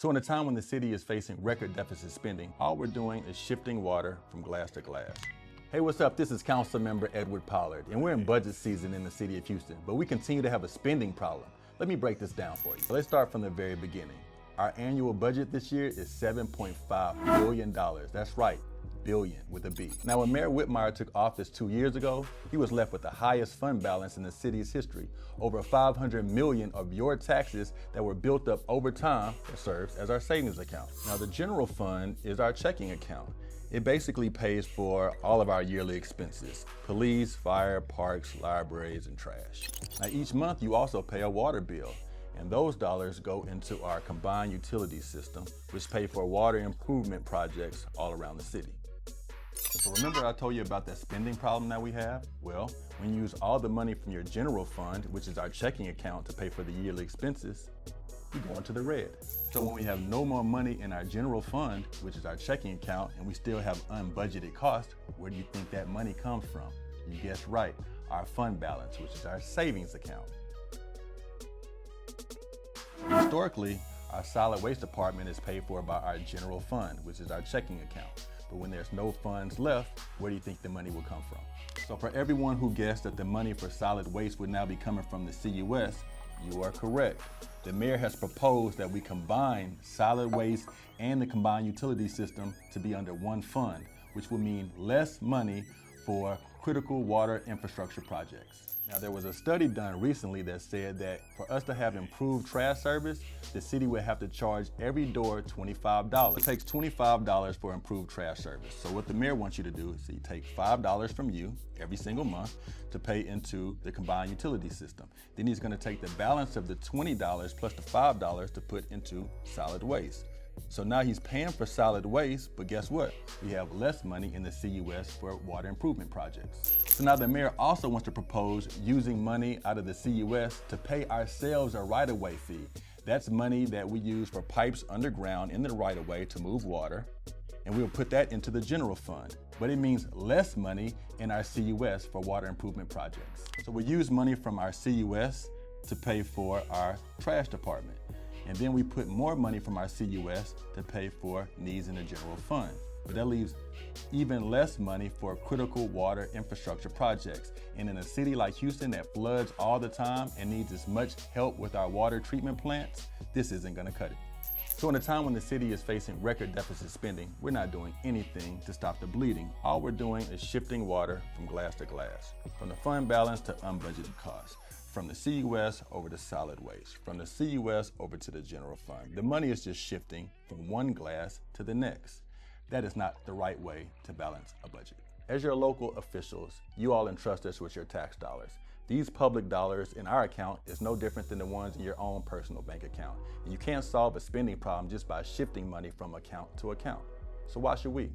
So in a time when the city is facing record deficit spending, all we're doing is shifting water from glass to glass. Hey, what's up? This is Councilmember Edward Pollard, and we're in budget season in the city of Houston, but we continue to have a spending problem. Let me break this down for you. Let's start from the very beginning. Our annual budget this year is $7.5 billion. That's right, billion with a B. Now, when Mayor Whitmire took office 2 years ago, he was left with the highest fund balance in the city's history. Over $500 million of your taxes that were built up over time that serves as our savings account. Now, the general fund is our checking account. It basically pays for all of our yearly expenses: police, fire, parks, libraries, and trash. Now, each month you also pay a water bill, and those dollars go into our combined utility system, which pay for water improvement projects all around the city. So remember I told you about that spending problem that we have? Well, when you use all the money from your general fund, which is our checking account, to pay for the yearly expenses, you go into the red. So when we have no more money in our general fund, which is our checking account, and we still have unbudgeted costs, where do you think that money comes from? You guessed right, our fund balance, which is our savings account. Historically, our solid waste department is paid for by our general fund, which is our checking account. But when there's no funds left, where do you think the money will come from? So for everyone who guessed that the money for solid waste would now be coming from the CUS, you are correct. The mayor has proposed that we combine solid waste and the combined utility system to be under one fund, which will mean less money for critical water infrastructure projects. Now, there was a study done recently that said that for us to have improved trash service, the city would have to charge every door $25. It takes $25 for improved trash service. So what the mayor wants you to do is he take $5 from you every single month to pay into the combined utility system. Then he's going to take the balance of the $20 plus the $5 to put into solid waste. So now he's paying for solid waste, but guess what? We have less money in the CUS for water improvement projects. So now the mayor also wants to propose using money out of the CUS to pay ourselves a right-of-way fee. That's money that we use for pipes underground in the right-of-way to move water, and we'll put that into the general fund. But it means less money in our CUS for water improvement projects. So we use money from our CUS to pay for our trash department. And then we put more money from our CUS to pay for needs in the general fund. But that leaves even less money for critical water infrastructure projects. And in a city like Houston that floods all the time and needs as much help with our water treatment plants, this isn't gonna cut it. So in a time when the city is facing record deficit spending, we're not doing anything to stop the bleeding. All we're doing is shifting water from glass to glass, from the fund balance to unbudgeted costs, from the CUS over to solid waste, from the CUS over to the general fund. The money is just shifting from one glass to the next. That is not the right way to balance a budget. As your local officials, you all entrust us with your tax dollars. These public dollars in our account is no different than the ones in your own personal bank account. And you can't solve a spending problem just by shifting money from account to account. So why should we?